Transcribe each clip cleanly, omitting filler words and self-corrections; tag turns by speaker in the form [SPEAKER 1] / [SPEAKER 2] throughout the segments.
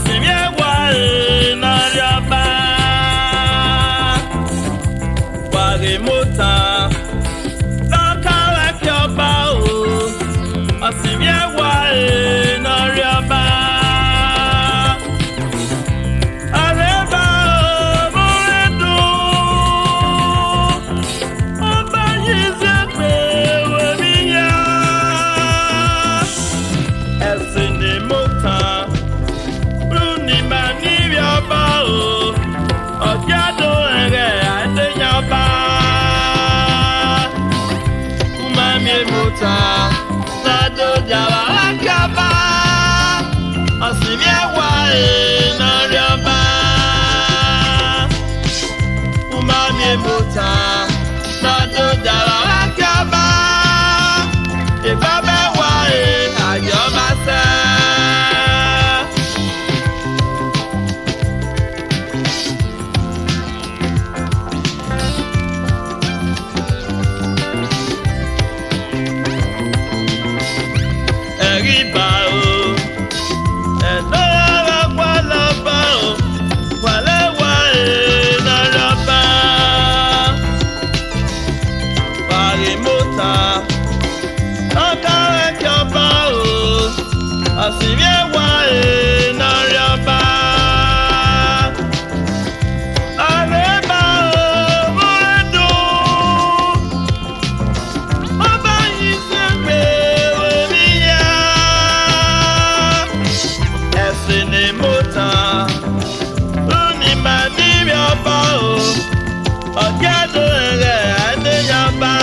[SPEAKER 1] Ewuare n'Ariaba Wari Emotan Lọ́kàwé kí ọba o Ewuare n'Ariaba Areba o múrẹ́dùn Ọba yìí ṣe pé wèmí yá Ẹ̀sìn ni mo tàn Emotan Sado Jawa Akaba Ewuare n'Ariaba Umami Emotan Sado Jawa Akaba Ibaba Ewuare Ajobase Ewuare n'Ariaba Areba o múrẹ́dùn Ọba yìí ṣe pé wèmí yá Ẹ̀sìn ni mo tàn Lónìí máa níbi ọba o Ọ̀gẹ́dùn rẹ̀ Adéyaba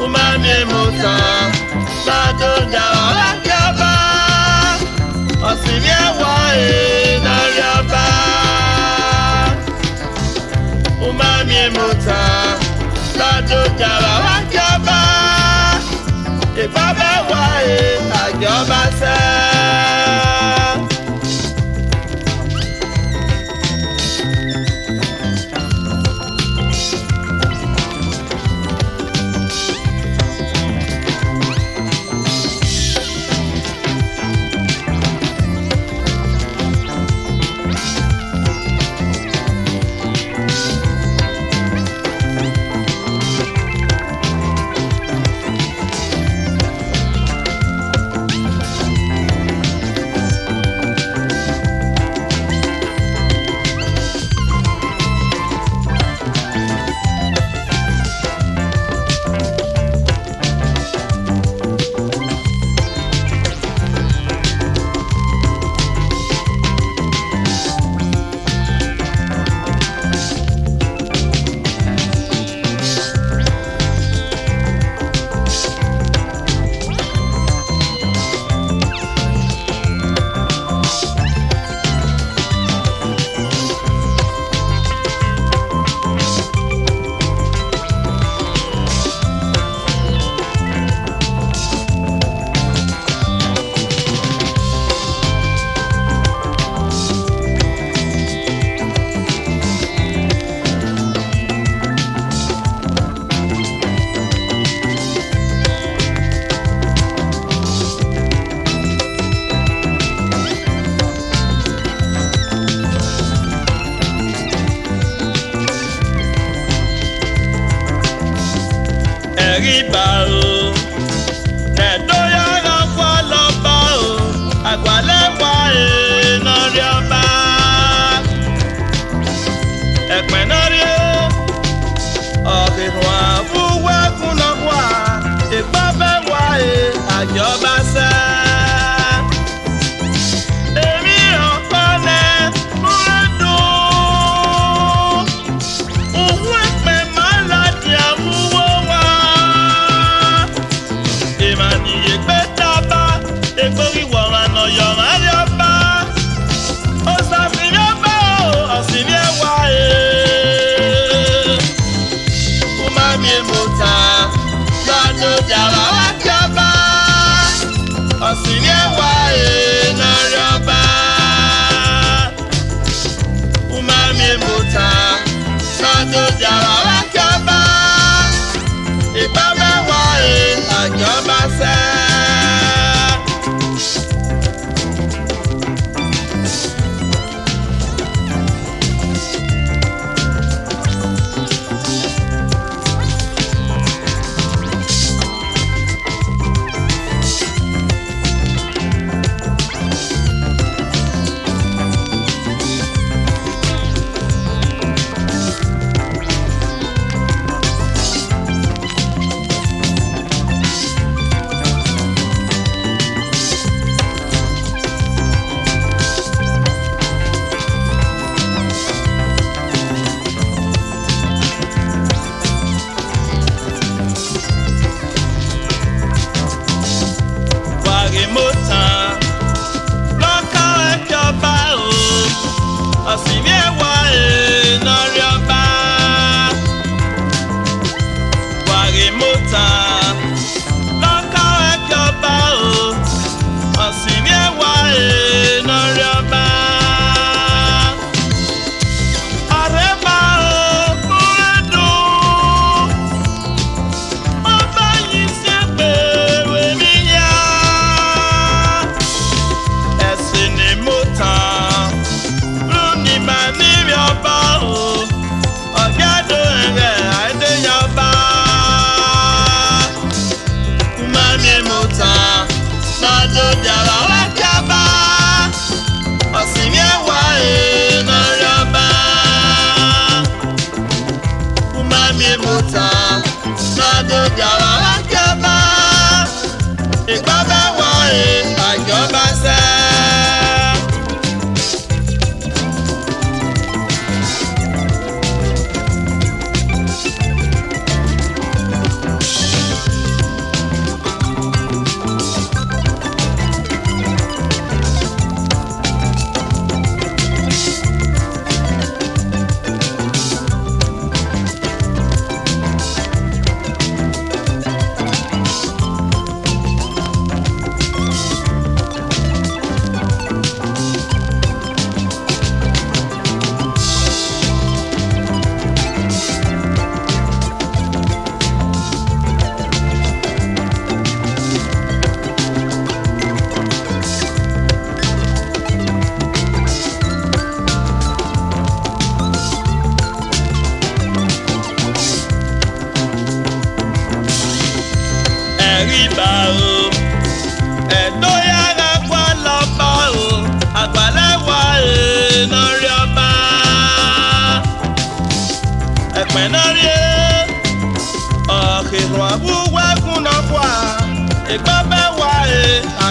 [SPEAKER 1] Umami Emotan Sado Jawa Akaba Ewuare n'Ariaba Umami Emotan Sado Jawa Akaba Ibaba Ewuare Ajobase Ewuare n'Ariaba Ekpenari Ọ̀hìnrún àbúwẹ́ kúnlọ́wọ́ Ìgbàbẹ̀ Ewuare Ajobase Èmi ọ̀kọ́lẹ̀ múrẹ́dùn Òun ẹ̀pẹ̀ máa láti àmúwò wá Ìmànìyè pé tábà Ègbórí wọ̀ràn ọ̀yọ̀ Ariaba Ó ṣàfihàn bá Ewuare Umami Emotan Sado Jawa Akaba Ewuare n'Ariaba Umami Emotan Sado Jawa Akaba Ibaba Ewuare Ajobase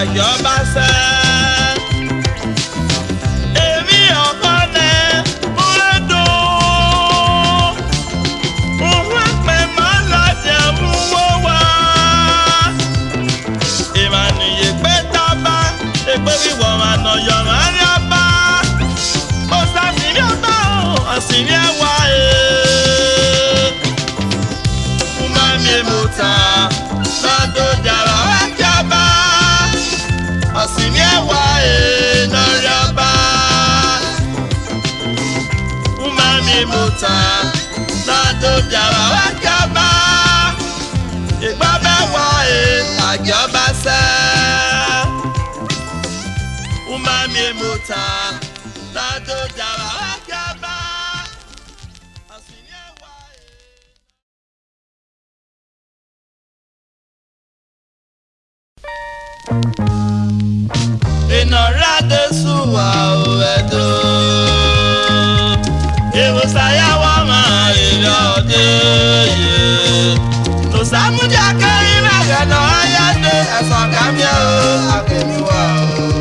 [SPEAKER 1] àjọba sẹ́. Èmi ọ̀kan lẹ̀ múlẹ́dọ̀. Òun pè má lọ́jẹ̀ mú wọ́ wá. Ìmànìyè pé tábà èpè wíwọ̀ máa nà yọ̀ máa rí ọba. Ó sàmì ní ọba ọ̀sìn ní ẹwà Umami Emotan lọ́dọ̀ jàrá wá jábá. Ọ̀sìn ní ẹwà lórí ọba. Umami Emotan lọ́dọ̀ jàrá wá jábá. Ìgbà bẹ́ẹ̀ wá àjọba sẹ́. Umami Emotan lọ́dọ̀ jàrá wá jábá. Ọ̀sìn ní ẹwà Ìnọ̀rádé sùwà òwẹ̀dọ̀. Ìwòsàyàwó máa rèrè ọdẹ yẹ. Lòsàmújà kẹ́rin mẹ́gàdọ̀ ayáde ẹ̀sán kàmíà ó àkẹ́miwá ó.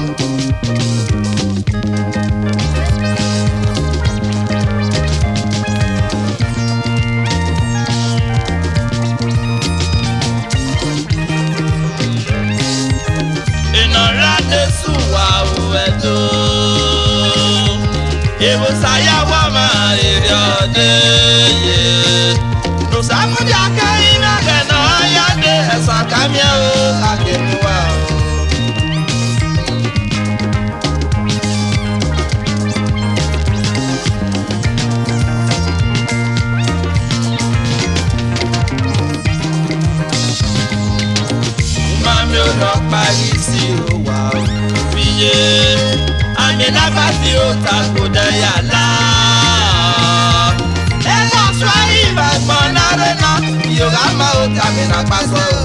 [SPEAKER 1] Ìnọ̀rádé sùwà òwẹ̀dọ̀. Ìwòsàyàwó máa rèrè ọdẹ yẹ. Lòsàmújà kẹ́rin mẹ́gàdọ̀ ayáde ẹ̀sán kàmíà ó àkẹ́miwá ó. Umami ò lọ parí sí òwà òfìyé. Àmì lábá tí ó ta kò dẹ̀yà lá. Ẹ̀ka sọ ìbàgbọ́n lárẹ́ náà. Iroghama ó tàbí nàpá sọ̀rọ̀.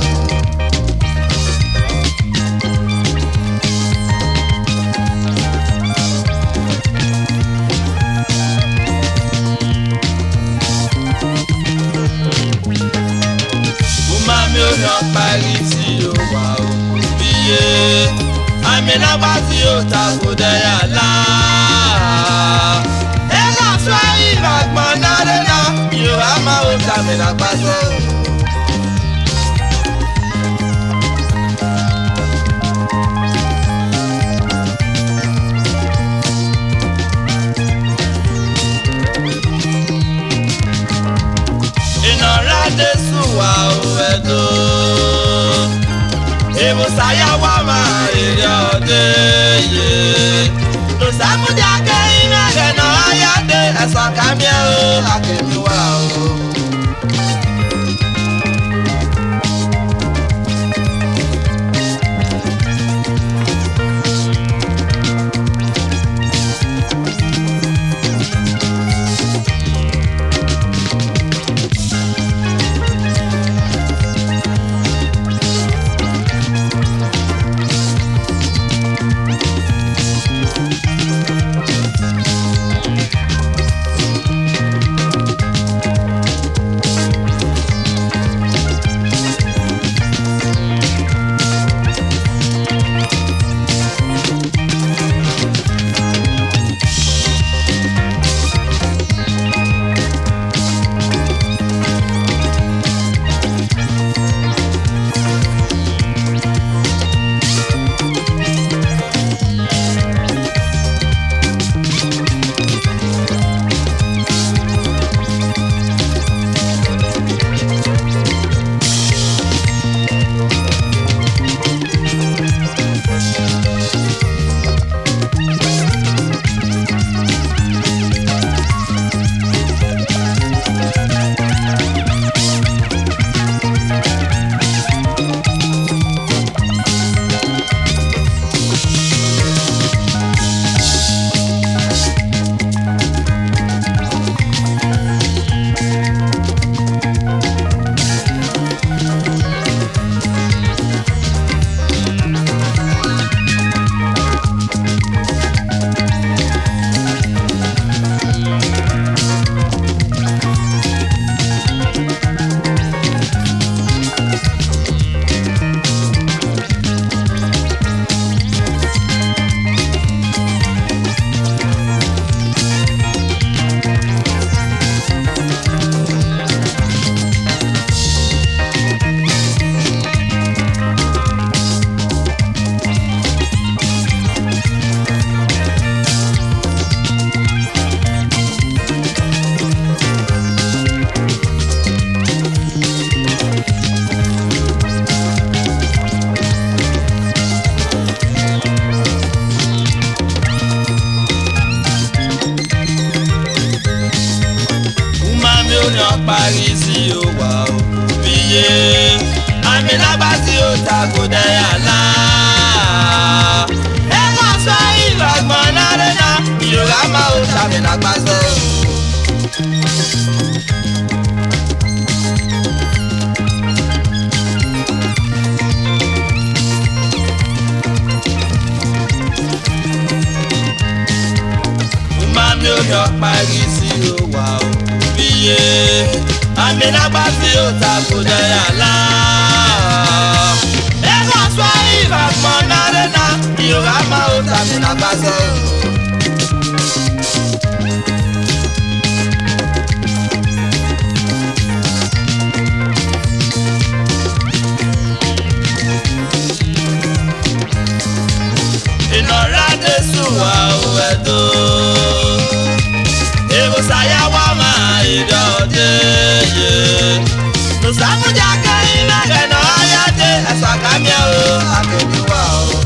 [SPEAKER 1] Umami ò lọ parí sí òwà òfìyé. Àmì lábá tí ó ta kò dẹ̀yà lá. Ẹ̀ka sọ ìbàgbọ́n lárẹ́ náà. Iroghama ó tàbí nàpá sọ̀rọ̀. Ìnọ̀rádé sùwà òwẹ̀dọ̀. Ìwòsàyàwó máa rèrè ọdẹ yẹ. Lòsàmújà kẹ́rin mẹ́gàdọ̀ ayáde ẹ̀sán kàmíà ó àkẹ́miwá ó. na gbazo. Mami o yo pari si o wa o biye. Ami na gbazi o ta ko de ala. Iroghama o tami na gbazo. Inora Jesu wa o edo. Ewo saya wa ma ido de ye. Nosayi jaka ina gena ayade asakamia o akebi wa o.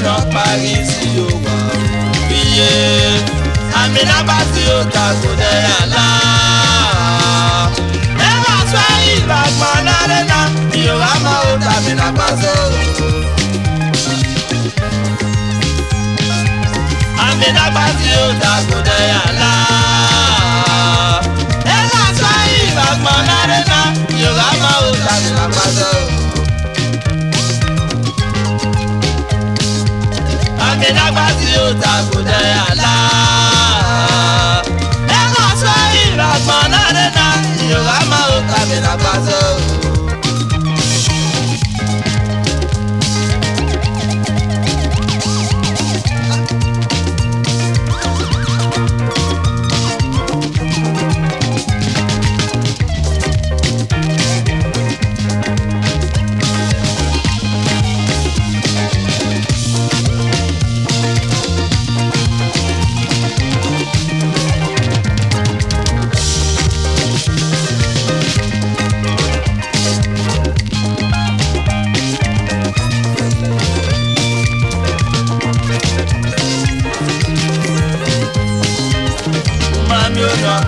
[SPEAKER 1] No pari si o wa biye. Ami na gbazi o ta ko de ala. E ma so Iroghama na rena. Iroghama o tami na gbazo. Ami na gbazi o ta ko de ala. E ma so Iroghama na rena. Iroghama o tami na gbazo. Ami na gbazi o ta ko de ala. E ma so Iroghama na rena. Iroghama o tami na gbazo.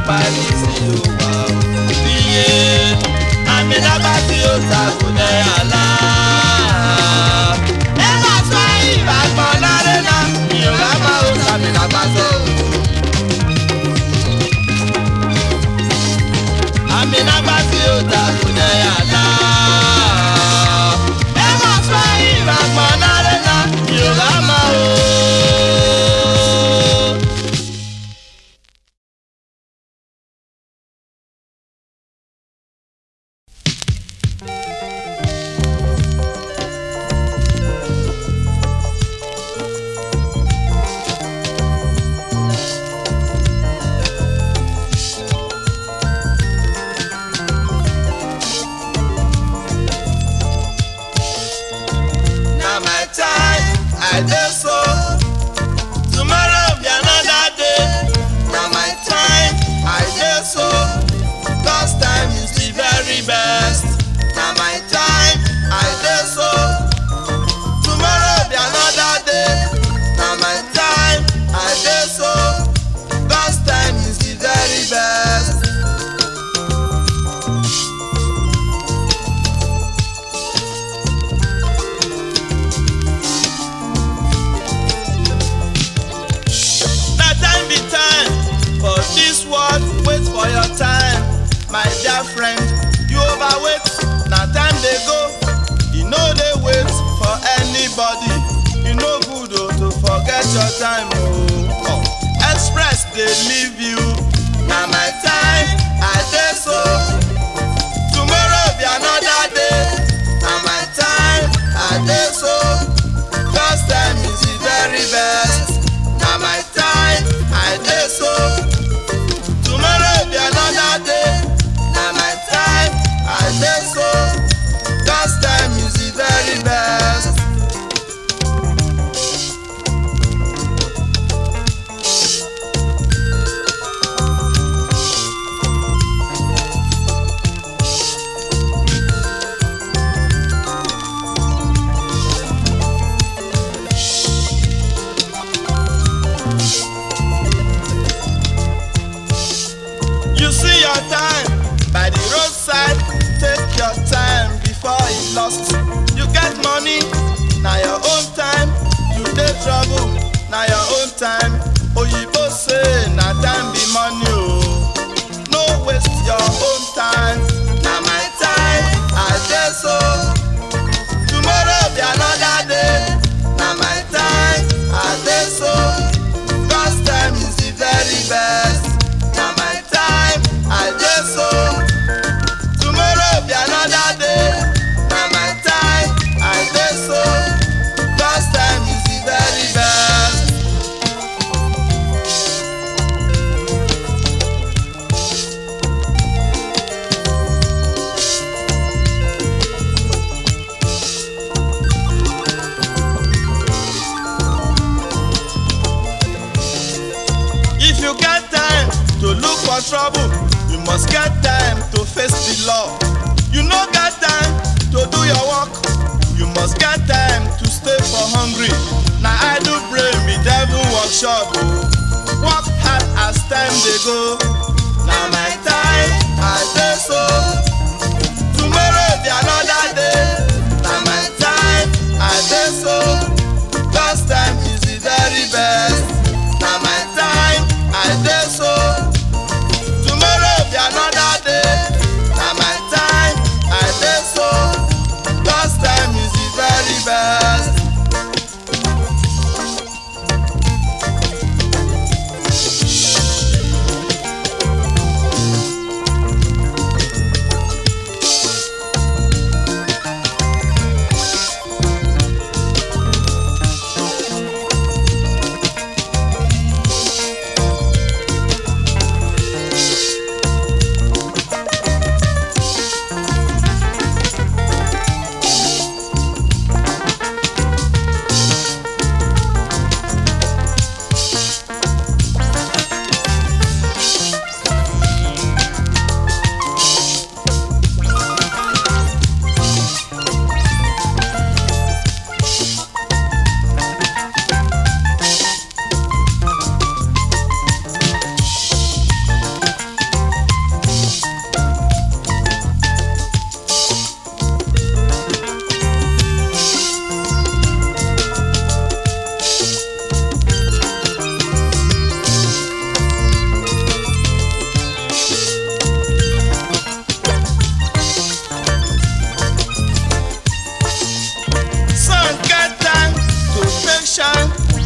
[SPEAKER 1] Pari si o wa o biye. Ami na gbazi o ta ko de ala. E ma so Iroghama na rena. Iroghama o tami na gbazo. Ami na gbazi o ta ko de ala. E ma so Iroghama na rena. Iroghama o. I dey so. Tomorrow be another day. Na my time I dey so. God's time is the very best. Na my time I dey so. Tomorrow be another day. Na my time I dey so. God's time is the very best. dey leave you. Na my time I dey so. Tomorrow be another day. Na my time I dey so. First time is the very best. Na my time I dey so. Tomorrow be another day. Na my time I dey so. First time is the very best. You see your time by the roadside. Take your time before it lost. You get money, na your own time. You dey trouble, na your own time. Oyibo say na time be money o. No waste your own time. Na my time I dey so. Tomorrow be another day. Na my time I dey so. First time is the very best. Na my time I dey so. Tomorrow be another day. Na my time I dey so. First time is the very best. If you get time to look for trouble, you must get time to face the law. You no get time to do your work, you must get time to stay for hungry. Na idle brain be devil workshop o. Work hard as time dey go. Na my time I dey so. Tomorrow be another day. Na my time I dey so. First time is the very best. Na my time I dey so. Tomorrow be another day. Na my time I dey so. First time is the very best.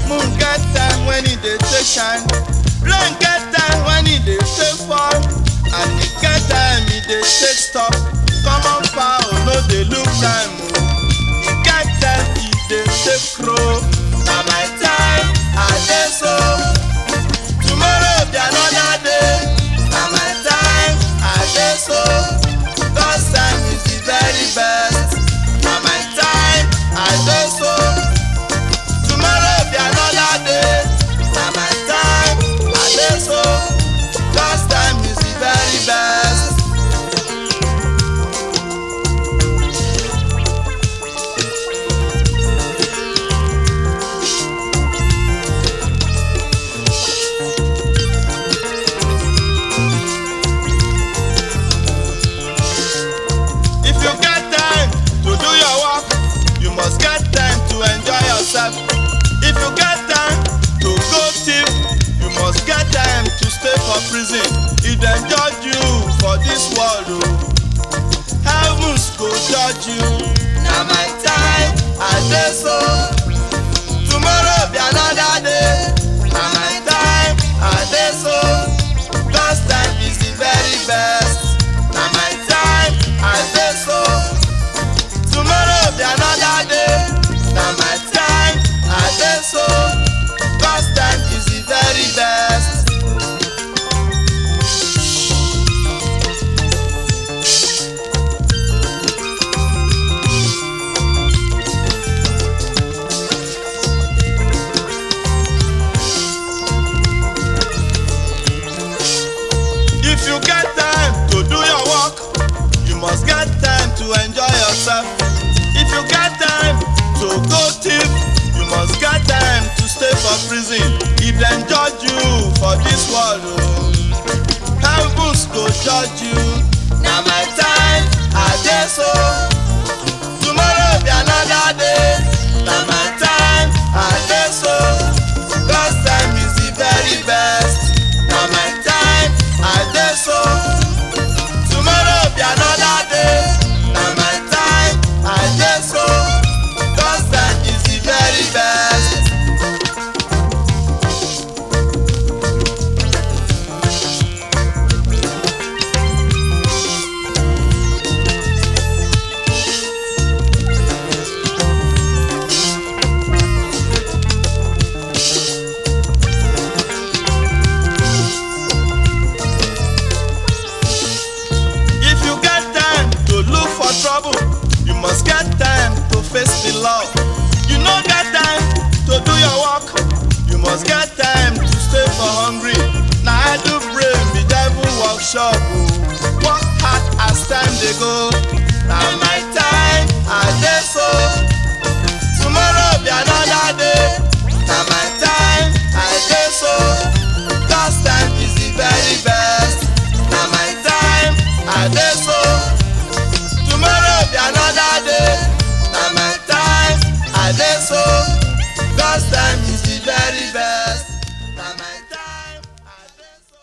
[SPEAKER 1] Moon get time when e dey take shine. Rain get time when e dey take fall. And e get time e dey take stop. Common fowl no dey look time o. E get time e dey take crow. Na my time I dey so. Tomorrow be another day. Na my time I dey so. God's time is the very best. Na my time I dey so. Tomorrow be another day. Na my time I dey so. God's time is the very best. If you get time to do your work, you must get time to enjoy yourself. If you get time to go thief, you must get time to stay for prison. If dem judge you for this world o, heavens go judge you. Na my time I dey so. Tomorrow be another day. Na my time I dey so. for prison if dem judge you for this world o. Heavens go judge you. Na my time I dey so. Tomorrow be another day. Na my time I dey so. God's time is the very best. Na my time I dey so. Tomorrow be another day. Na my time I dey so. God's time is the very best. Trouble, you must get time to face the law. You no get time to do your work, you must get time to stay for hungry. Na I do brain be devil workshop o. Work hard as time dey go. Na my time I dey so. Tomorrow be another day. Na my time I dey so. God's time is the very best. Na my time I dey so. Tomorrow be another day. Na my time I dey so. God's time is the very best. Na my time I dey so.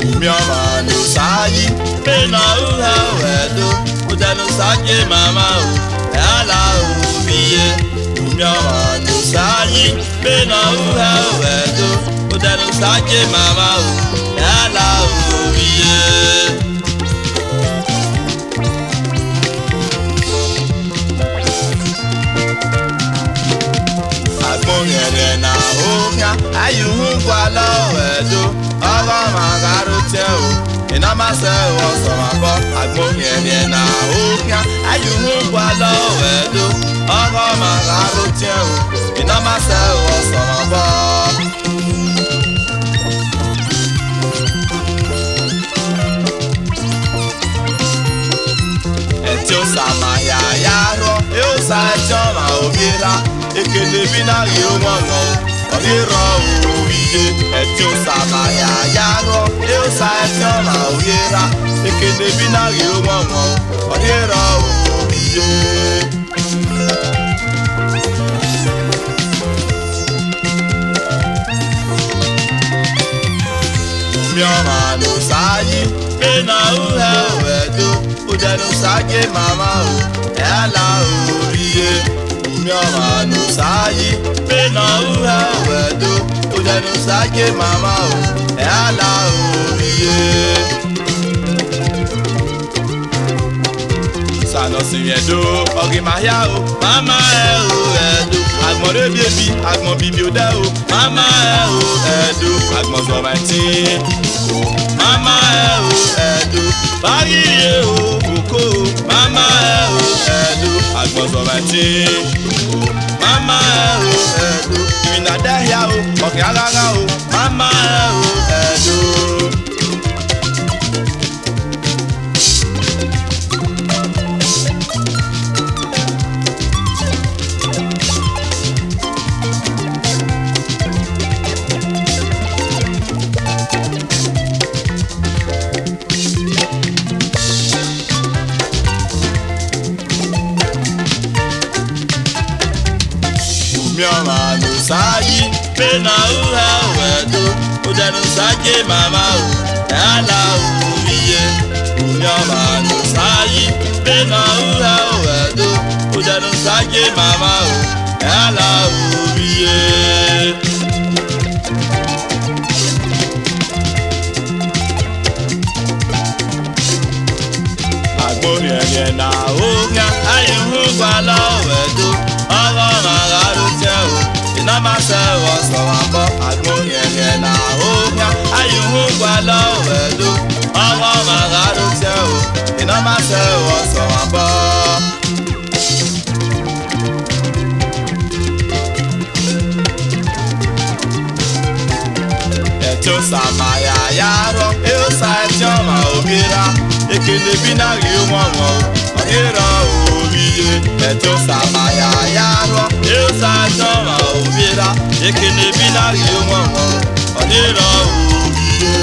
[SPEAKER 1] Umioma Nosayi, Bena uha wedo, Uda Nosayi mama o. Ala ubiye, Umioma Nosayi, Bena uha wedo, Uda Nosayi mama o. Ala ubiye. Agbonyere na ohia, ayuhu kwala wedo, Iroghama garote o. Inamase osomabo. Agbonyere na ohia, ayuhu kwala wedo, Iroghama garote o. Inamase osomabo. Sama ya yaro, sa chama obira, ekele bina yomomo, obira obiye. Sama ya yaro, sa chama obira, ekele bina yomomo, obira obiye. Umioma Nosayi, Bena uha wedo, Uda Nosayi mama o. Ala ubiye. Umioma Nosayi, Bena uha wedo, Uda Nosayi mama o. Ala ubiye. Sano siyedo, ogi mahia o. Mama edo, agbon re baby, agbon bibi o de o. Mama edo, agbon so my tea. Mama edo, bagiri o koko. Mama edo, agbon so my tea. Mama edo, mi na dehia o, ogi agaga o. Mama edo. Umioma Nosayi, Bena uha wedo, Uda Nosayi mama o. Ala ubiye. Umioma Nosayi, Bena uha wedo, Uda Nosayi mama o. Ala ubiye. Agbonyere na ohia, ayuhu kwala wedo, Iroghama garote o. Inamase osomabo. Agbonyere na ohia, ayuhu kwala wedo, Iroghama garote o. Inamase osomabo. eto samaya yaro eusa choma obira ekene binari umomo odira obiye eto samaya yaro eusa choma obira ekene binari umomo odira obiye.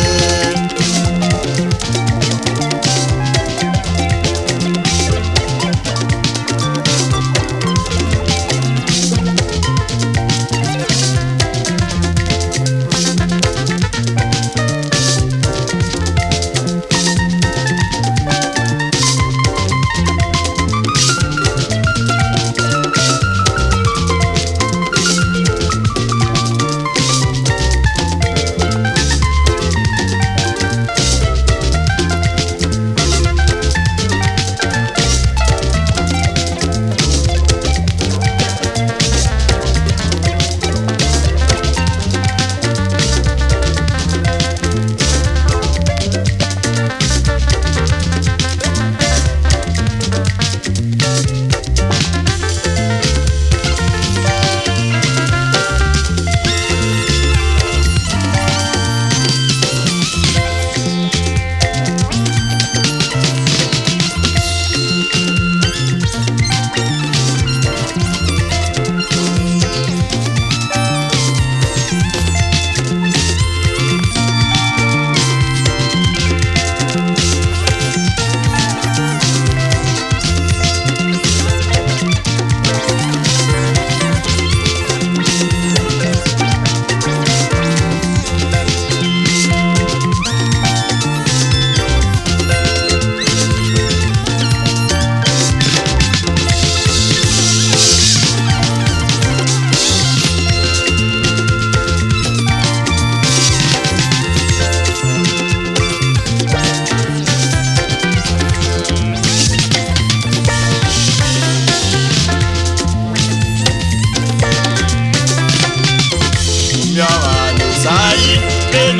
[SPEAKER 1] Nosayi, Benin,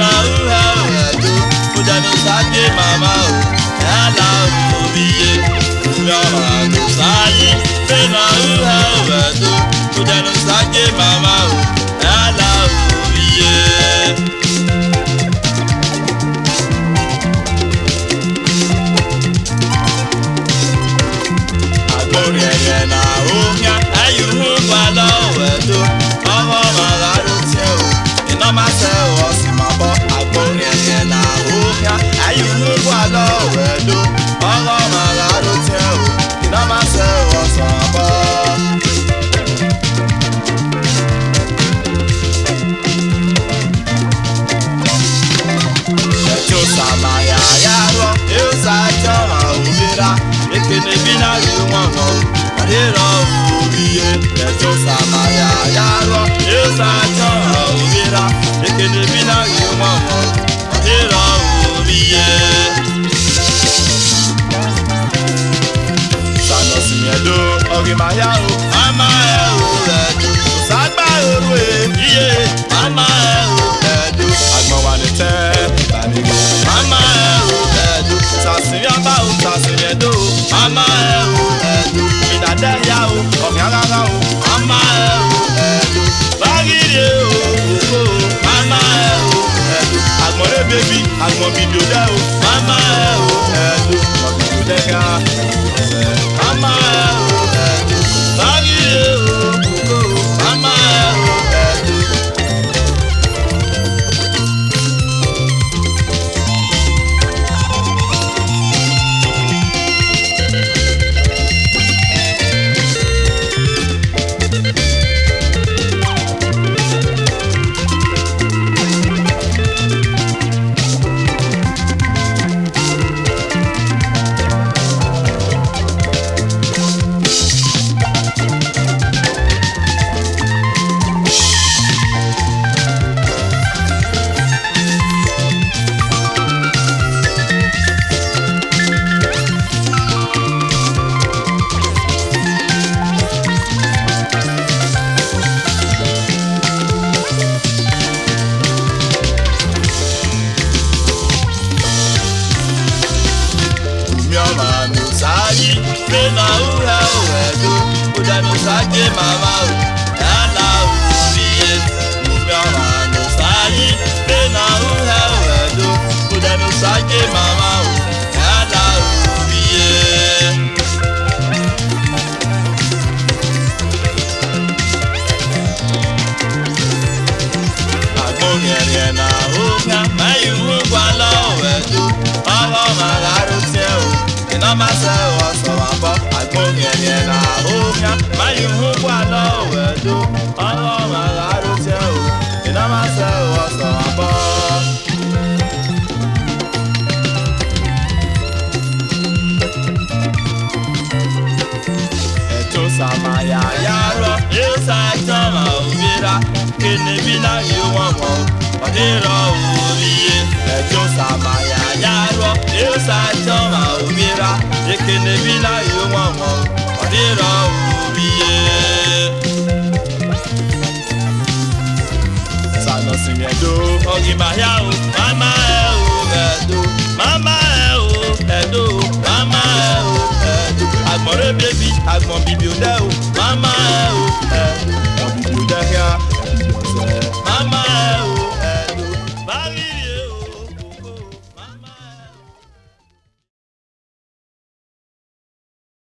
[SPEAKER 1] Nosayi, mama o, ala obiye. Nosayi, Benin, Nosayi, mama o, ala obiye. Agbori ẹyẹ na ohia, ayuhu gbala owedo, ọmọ màgàrú tiẹ o. Iná se o si ma bọ agbórin ẹyẹ na òhìá ayùnú wà lọ́wọ́ ẹ̀dọ́ ọlọ́ màrà ló tẹ́ o iná má se o sàn bọ́. Ẹ̀tọ́ sàmàyà yàrá yóò ṣàjọ àwòrán ekele bí náà yóò wọ̀n mọ́ àdéhùn òbíye. Ẹ̀tọ́ sàmàyà yàrá yóò ṣàjọ àwòrán ekele bí náà yóò wọ̀n mọ́ àdéhùn òbíye. Sànọ̀sì ẹ̀dọ́ ọ̀rìmàyà o màmá ẹ̀ o ẹ̀dọ́ sàgbà òru èyíye màmá ẹ̀ o ẹ̀dọ́ àgbọ̀n wà ní tẹ́ ìbànújẹ́ màmá ẹ̀ o ẹ̀dọ́ sàṣìyàn bá o sàṣìyàn ẹ̀dọ́ màmá ẹ̀ o ẹ̀dọ́ ìdádẹ́yà o ọ̀gá rárá o màmá ẹ̀ o ẹ̀dọ́ bágìrì o òkò màmá ẹ̀ o ẹ̀dọ́ àgbọ̀nrẹ́ bèbí àgbọ̀n bìdò dẹ́ o màmá ẹ̀ o ẹ̀dọ́ ọ̀bìdò dẹ́ka màmá ẹ̀ o ẹ̀dọ́ bágìrì o òkò màmá ẹ̀ o ẹ̀dọ́. Nosayi, mama o, ala obiye. Nosayi, Benin. Saje mama o, yala obiye. Agbóngẹ̀rẹ̀ na oga, mayu ngwa lọ́wọ́ ẹ̀dọ́. Ọwọ́ màgàrú tiẹ̀ o, iná máa ṣe ọ̀sán wà bọ́. Agbóngẹ̀rẹ̀ na oga, mayu ngwa lọ́wọ́ ẹ̀dọ́. Ọwọ́ màgàrú tiẹ̀ o, iná máa ṣe ọ̀sán wà bọ́. Samaya yaro, esa chama ubira, kene bila yuwamo, odiro ubiye. Ejo samaya yaro, esa chama ubira, kene bila yuwamo, odiro ubiye. Sano simiedo, ogimaya o, mama edo, mama edo, mama edo. Agbon re baby, agbon bibi o de o, mama